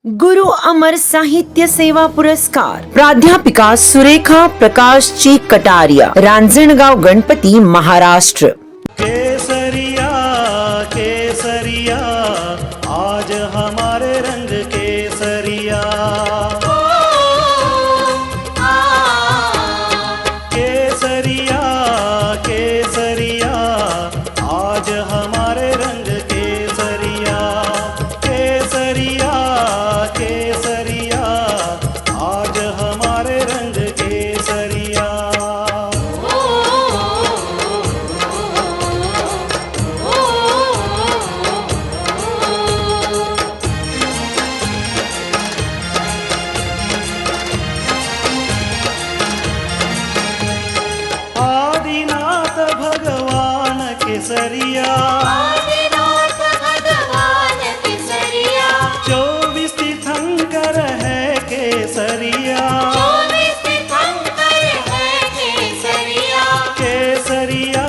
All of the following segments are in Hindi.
गुरु अमर साहित्य सेवा पुरस्कार प्राध्यापिका सुरेखा प्रकाश जी कटारिया, रांजणगाव, गणपती, महाराष्ट्र। केसरिया केसरिया आज हमारे रंग केसरिया, केसरिया केसरिया आज हमारे रंग केसरिया, केसरिया केसरिया आज हमारे रंग केसरिया। आदिनाथ भगवान केसरिया, आदिनाथ भगवान केसरिया, 24 तीर्थंकर है केसरिया, 24 तीर्थंकर है केसरिया, केसरिया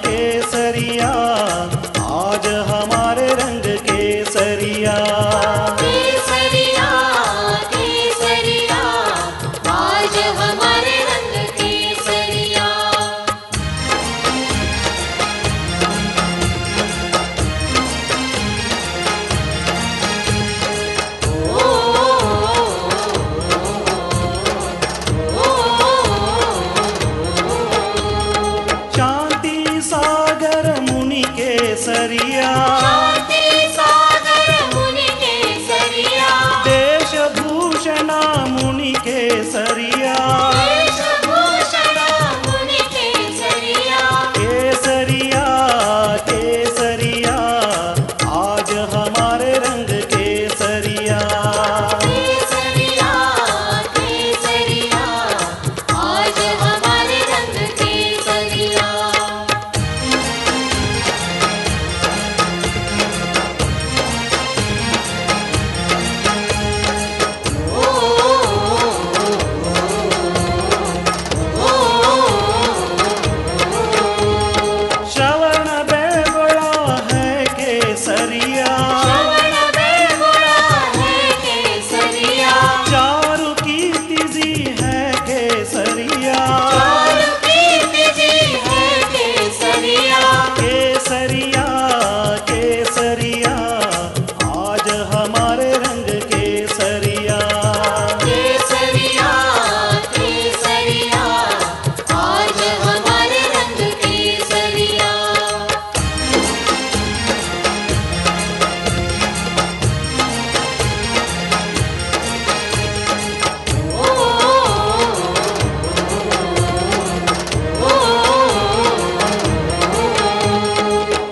केसरिया आज हमारे रंग केसरिया, केसरिया केसरिया आज हमारे रंग केसरिया। शांति सागर मुनि केसरिया, शांति सागर मुनि केसरिया, देशभूषण मुनि केसरिया, वेशभूषण मुनि केसरिया, केसरिया केसरिया आज हमारे रंग केसरिया, केसरिया केसरिया आज हमारे रंग केसरिया। श्रवण बेगुड़ा है केसरिया, श्रवण बेगुड़ा है केसरिया, चारु कीर्ति जी है केसरिया, चारु कीर्ति जी है केसरिया, केसरिया केसरिया आज हमारे रंग केसरिया, केसरिया केसरिया आज हमारे रंग केसरिया।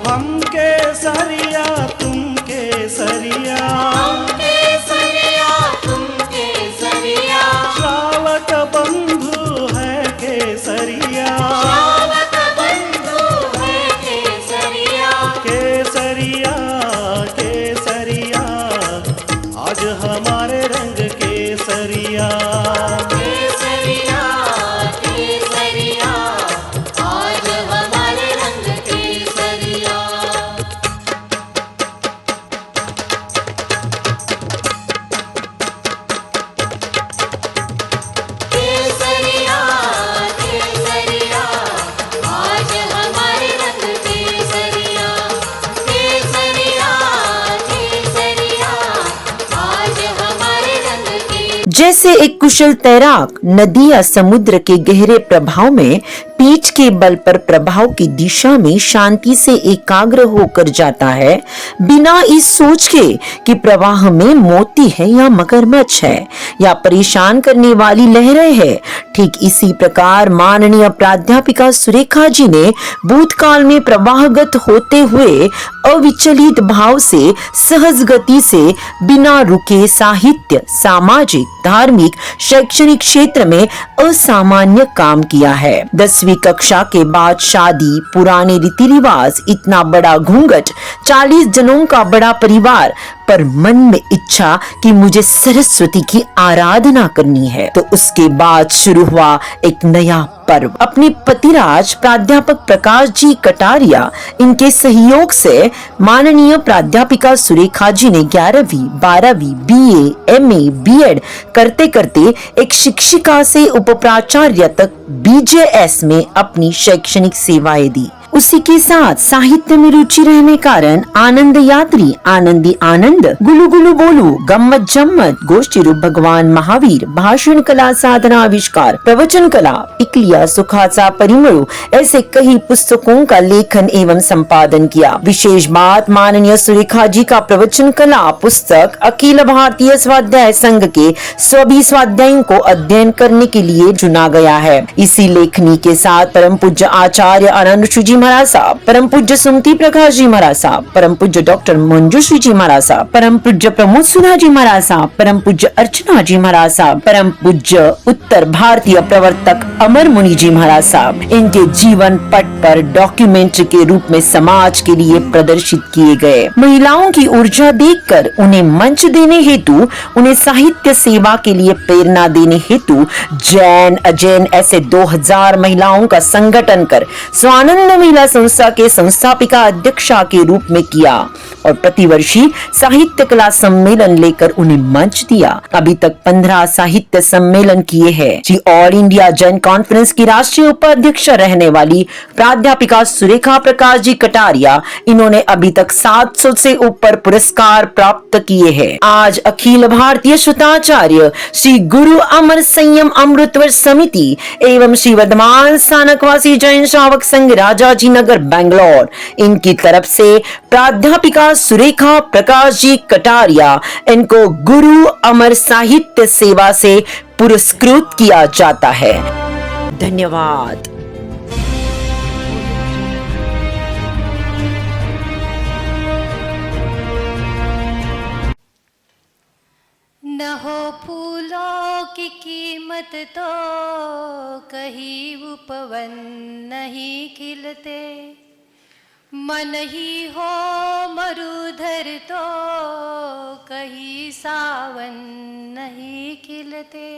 हम केसरिया तुम केसरिया, हम केसरिया तुम केसरिया, श्रावक बंधु है केसरिया, श्रावक बंधु है केसरिया, केसरिया केसरिया आज हमारे रंग केसरिया, केसरिया केसरिया आज हमारे रंग केसरिया। केसरिया केसरिया आज हमारे रंग केसरिया, केसरिया केसरिया आज हमारे रंग केसरिया। जैसे एक कुशल तैराक नदी या समुद्र के गहरे प्रभाव में पीठ के बल पर प्रभाव की दिशा में शांति से एकाग्र होकर जाता है, बिना इस सोच के कि प्रवाह में मोती है या मगरमच्छ है या परेशान करने वाली लहरें है, ठीक इसी प्रकार माननीय प्राध्यापिका सुरेखा जी ने भूतकाल में प्रवाहगत होते हुए अविचलित भाव से सहज गति से बिना रुके साहित्य, सामाजिक, धार्मिक, शैक्षणिक क्षेत्र में असामान्य काम किया है। 10वीं कक्षा के बाद शादी, पुराने रीति रिवाज, इतना बड़ा घूंघट, 40 जनों का बड़ा परिवार, पर मन में इच्छा कि मुझे सरस्वती की आराधना करनी है। तो उसके बाद शुरू हुआ एक नया पर्व। अपने पतिराज प्राध्यापक प्रकाश जी कटारिया, इनके सहयोग से माननीय प्राध्यापिका सुरेखा जी ने 11वीं 12वीं BA MA BEd करते करते एक शिक्षिका से उपप्राचार्य तक BJS में अपनी शैक्षणिक सेवाएं दी। उसी के साथ साहित्य में रुचि रहने कारण आनंद यात्री, आनंदी आनंद, गुलू गुलू बोलू, गम्मत जम्मत, गोष्ठी रूप भगवान महावीर, भाषण कला साधना आविष्कार, प्रवचन कला, इकलिया सुखाचा परिमळू, ऐसे कई पुस्तकों का लेखन एवं संपादन किया। विशेष बात, माननीय सुरेखा जी का प्रवचन कला पुस्तक अखिल भारतीय स्वाध्याय संघ के सभी स्वाध्यायों को अध्ययन करने के लिए चुना गया है। इसी लेखनी के साथ परम पूज्य आचार्य आनंद जी महाराज साहब, परम पूज्य सुमति प्रकाश जी महाराज साहब, परम पूज्य डॉक्टर मंजूश्री जी महाराज साहब, परम पूज्य प्रमोद सुधा जी महाराज साहब, परम पूज्य अर्चना जी महाराज साहब, परम पूज्य उत्तर भारतीय प्रवर्तक अमर मुनि जी महाराज साहब, इनके जीवन पट पर डॉक्यूमेंट्री के रूप में समाज के लिए प्रदर्शित किए गए। महिलाओं की ऊर्जा देखकर उन्हें मंच देने हेतु, उन्हें साहित्य सेवा के लिए प्रेरणा देने हेतु जैन अजैन ऐसे 2000 महिलाओं का संगठन कर स्वानंद महिला संस्था के संस्थापिका अध्यक्षा के रूप में किया और प्रतिवर्षी साहित्य कला सम्मेलन लेकर उन्हें मंच दिया। अभी तक 15 साहित्य सम्मेलन किए हैं। जी ऑल इंडिया जैन कॉन्फ्रेंस की राष्ट्रीय उपाध्यक्ष रहने वाली प्राध्यापिका सुरेखा प्रकाश जी कटारिया, इन्होंने अभी तक 700 से ऊपर पुरस्कार प्राप्त किए हैं। आज अखिल भारतीय श्रोताचार्य श्री गुरु अमर संयम अमृतवर समिति एवं श्री वर्धमान स्थानकवासी जैन श्रावक संघ राजाजी नगर बेंगलोर, इनकी तरफ से प्राध्यापिका सुरेखा प्रकाश जी कटारिया, इनको गुरु अमर साहित्य सेवा से पुरस्कृत किया जाता है। धन्यवाद। न हो फूलों की कीमत तो कहीं उपवन नहीं खिलते, मन ही हो मरुधर तो कहीं सावन नहीं खिलते।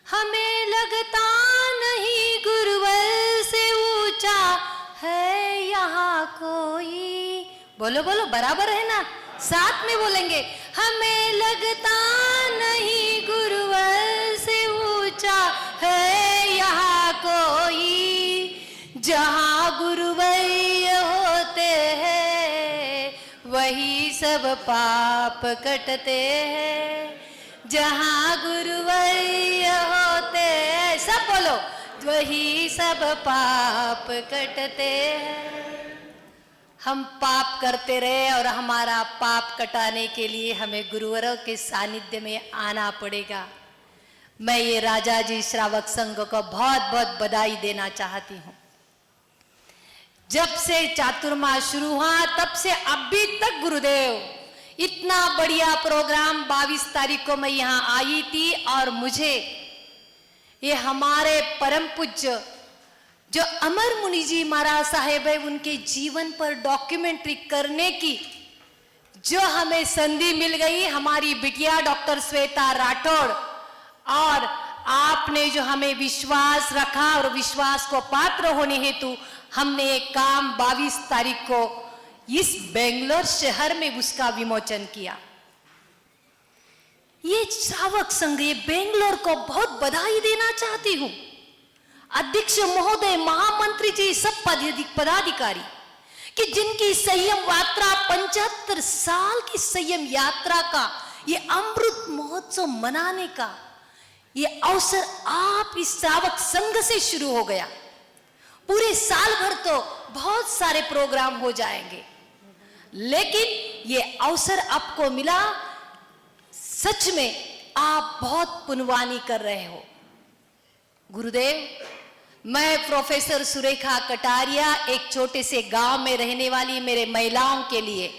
हमें लगता नहीं गुरुवर से ऊंचा है यहाँ कोई। बोलो बोलो, बराबर है ना, साथ में बोलेंगे। हमें लगता नहीं गुरुवर से ऊंचा है यहाँ कोई। जहाँ गुरुवर होते हैं वही सब पाप कटते हैं। जहाँ गुरुवर होते हैं, सब बोलो, वही सब पाप कटते हैं। हम पाप करते रहे और हमारा पाप कटाने के लिए हमें गुरुवरों के सानिध्य में आना पड़ेगा। मैं ये राजा जी श्रावक संघ को बहुत बहुत बधाई देना चाहती हूँ। जब से चातुर्मास शुरू हुआ तब से अभी तक गुरुदेव इतना बढ़िया प्रोग्राम 22 तारीख को मैं यहाँ आई थी और मुझे ये हमारे परम पूज्य जो अमर मुनि जी महाराज साहेब है उनके जीवन पर डॉक्यूमेंट्री करने की जो हमें संधि मिल गई, हमारी बिटिया डॉक्टर श्वेता राठौड़, और आपने जो हमें विश्वास रखा और विश्वास को पात्र होने हेतु हमने एक काम 22 तारीख को इस बेंगलोर शहर में उसका विमोचन किया। ये श्रावक संघ, ये बेंगलोर को बहुत बधाई देना चाहती हूं। अध्यक्ष महोदय, महामंत्री जी, सब पदाधिकारी कि जिनकी संयम यात्रा 75 साल की संयम यात्रा का ये अमृत महोत्सव मनाने का ये अवसर आप इस श्रावक संघ से शुरू हो गया। पूरे साल भर तो बहुत सारे प्रोग्राम हो जाएंगे, लेकिन ये अवसर आपको मिला। सच में आप बहुत पुण्यवानी कर रहे हो गुरुदेव। मैं प्रोफेसर सुरेखा कटारिया, एक छोटे से गांव में रहने वाली मेरे महिलाओं के लिए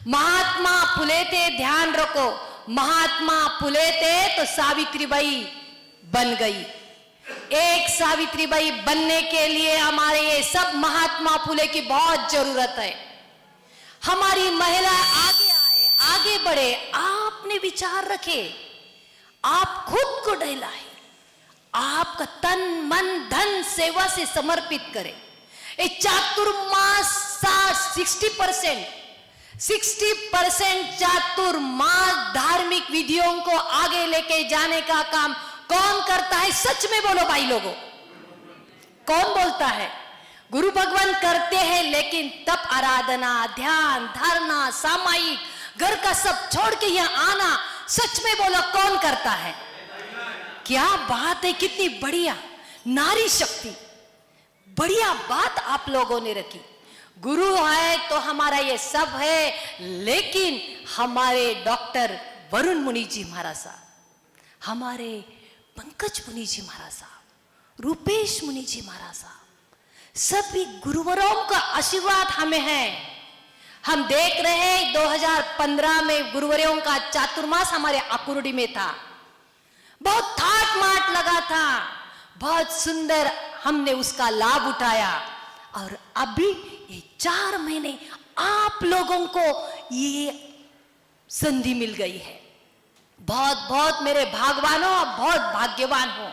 महात्मा फुले थे, ध्यान रखो, महात्मा फुले थे तो सावित्रीबाई बन गई। एक सावित्रीबाई बनने के लिए हमारे ये सब महात्मा फुले की बहुत जरूरत है। हमारी महिला आगे आए, आगे बढ़े, आपने विचार रखे, आप खुद को डहलाए, आपका तन मन धन सेवा से समर्पित करें। ये चातुर्मास 60% चातुर्मास धार्मिक विधियों को आगे लेके जाने का काम कौन करता है? सच में बोलो भाई लोगों, कौन बोलता है? गुरु भगवान करते हैं, लेकिन तप आराधना, ध्यान, धारणा, सामायिक घर का सब छोड़ के यहाँ आना, सच में बोलो कौन करता है? क्या बात है, कितनी बढ़िया नारी शक्ति, बढ़िया बात आप लोगों ने रखी। गुरु है तो हमारा ये सब है, लेकिन हमारे डॉक्टर वरुण मुनि जी महाराज साहब, हमारे पंकज मुनि जी महाराज साहब, रूपेश मुनि जी महाराज साहब, सभी गुरुवरों का आशीर्वाद हमें है। हम देख रहे हैं 2015 में गुरुवरों का चातुर्मास हमारे आकुर्डी में था, बहुत ठाट माट लगा था, बहुत सुंदर हमने उसका लाभ उठाया। और अभी ये 4 महीने आप लोगों को ये संधि मिल गई है। बहुत बहुत मेरे भागवानों, आप बहुत भाग्यवान हो।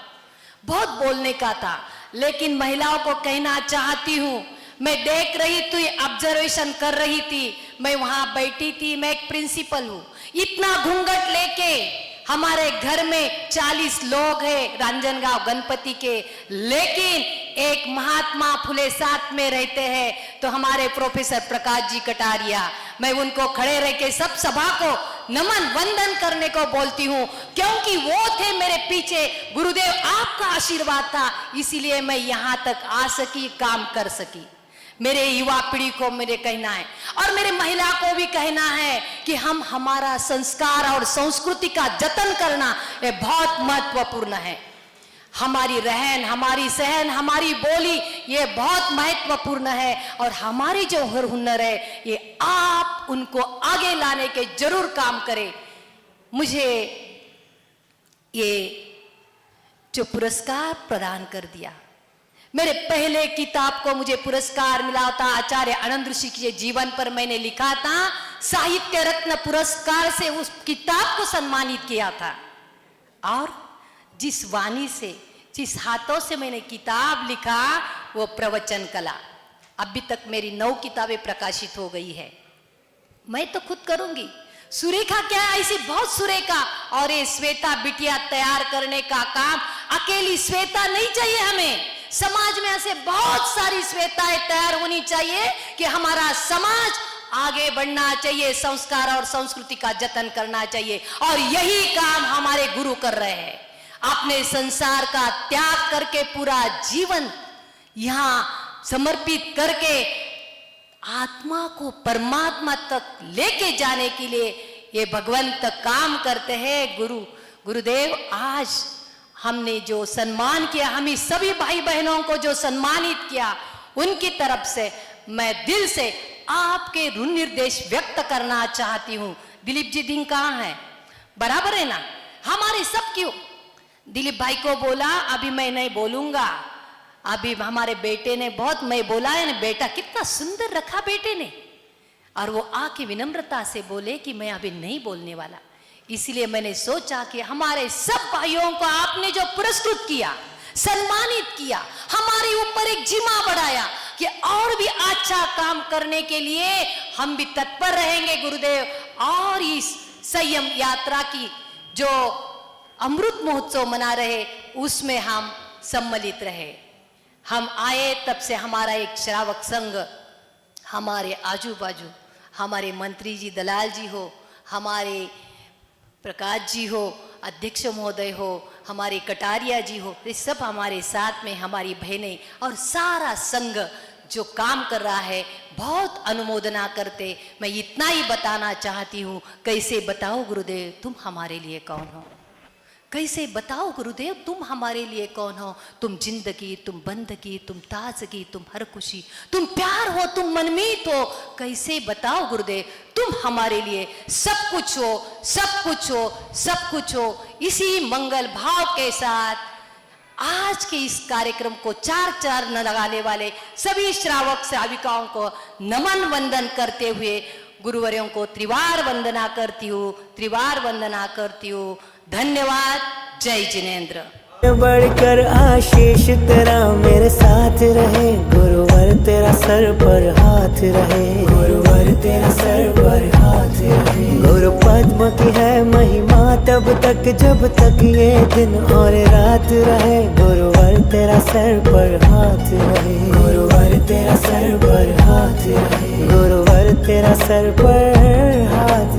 बहुत बोलने का था, लेकिन महिलाओं को कहना चाहती हूं, मैं देख रही थी, ऑब्जर्वेशन कर रही थी, मैं वहां बैठी थी, मैं एक प्रिंसिपल हूं, इतना घूंघट लेके हमारे घर में 40 लोग हैं रांजनगांव गणपति के, लेकिन एक महात्मा फुले साथ में रहते हैं। तो हमारे प्रोफेसर प्रकाश जी कटारिया, मैं उनको खड़े रह के सब सभा को नमन वंदन करने को बोलती हूँ, क्योंकि वो थे मेरे पीछे, गुरुदेव आपका आशीर्वाद था, इसीलिए मैं यहाँ तक आ सकी, काम कर सकी। मेरे युवा पीढ़ी को मेरे कहना है, और मेरे महिला को भी कहना है कि हम हमारा संस्कार और संस्कृति का जतन करना ये बहुत महत्वपूर्ण है। हमारी रहन, हमारी सहन, हमारी बोली ये बहुत महत्वपूर्ण है, और हमारी जो हुनर है ये आप उनको आगे लाने के जरूर काम करें। मुझे ये जो पुरस्कार प्रदान कर दिया, मेरे पहले किताब को मुझे पुरस्कार मिला था आचार्य आनंद ऋषि के जीवन पर, मैंने लिखा था, साहित्य रत्न पुरस्कार से उस किताब को सम्मानित किया था। और जिस वाणी से, जिस हाथों से मैंने किताब लिखा वो प्रवचन कला। अभी तक मेरी 9 किताबें प्रकाशित हो गई है। मैं तो खुद करूंगी। सुरेखा क्या है? ऐसी बहुत सुरेखा। और ये श्वेता बिटिया तैयार करने का काम अकेली श्वेता नहीं चाहिए हमें, समाज में ऐसे बहुत सारी श्वेताएं तैयार होनी चाहिए कि हमारा समाज आगे बढ़ना चाहिए, संस्कार और संस्कृति का जतन करना चाहिए। और यही काम हमारे गुरु कर रहे हैं। अपने संसार का त्याग करके पूरा जीवन यहाँ समर्पित करके आत्मा को परमात्मा तक लेके जाने के लिए ये भगवंत काम करते हैं। गुरुदेव आज हमने जो सम्मान किया, हमें सभी भाई बहनों को जो सम्मानित किया, उनकी तरफ से मैं दिल से आपके ऋण निर्देश व्यक्त करना चाहती हूँ। दिलीप जी दिन कहाँ है? बराबर है ना? हमारे सब क्यों दिलीप भाई को बोला, अभी मैं नहीं बोलूंगा। अभी हमारे बेटे ने बहुत, मैं बोला है ना, बेटा कितना सुंदर रखा बेटे ने, और वो आके विनम्रता से बोले कि मैं अभी नहीं बोलने वाला। इसलिए मैंने सोचा कि हमारे सब भाइयों को आपने जो पुरस्कृत किया, सम्मानित किया, हमारे ऊपर एक जिम्मा बढ़ाया कि और भी अच्छा काम करने के लिए हम भी तत्पर रहेंगे गुरुदेव। और इस संयम यात्रा की जो अमृत महोत्सव मना रहे उसमें हम सम्मिलित रहे। हम आए तब से हमारा एक श्रावक संघ, हमारे आजू बाजू हमारे मंत्री जी दलाल जी हो, हमारे प्रकाश जी हो, अध्यक्ष महोदय हो, हमारे कटारिया जी हो, ये सब हमारे साथ में हमारी बहनें और सारा संघ जो काम कर रहा है, बहुत अनुमोदना करते। मैं इतना ही बताना चाहती हूँ। कैसे बताओ गुरुदेव तुम हमारे लिए कौन हो? कैसे बताओ गुरुदेव तुम हमारे लिए कौन हो? तुम जिंदगी, तुम बंदगी, तुम ताजगी, तुम हर खुशी, तुम प्यार हो, तुम मनमीत हो। कैसे बताओ गुरुदेव तुम हमारे लिए सब कुछ हो, सब कुछ हो, सब कुछ हो। इसी मंगल भाव के साथ आज के इस कार्यक्रम को चार न लगाने वाले सभी श्रावक श्राविकाओं को नमन वंदन करते हुए गुरुवरों को त्रिवार वंदना करती हूँ, त्रिवार वंदना करती हूँ। धन्यवाद। जय जिनेंद्र। बढ़कर आशीष तेरा मेरे साथ रहे, गुरुवर तेरा सर पर हाथ रहे, गुरुवर तेरा सर पर हाथ रहे। गुरु पद्म की है महिमा तब तक जब तक ये दिन और रात रहे, गुरुवर तेरा सर पर हाथ रहे, गुरुवर तेरा सर पर हाथ रहे, गुरुवर तेरा सर पर हाथ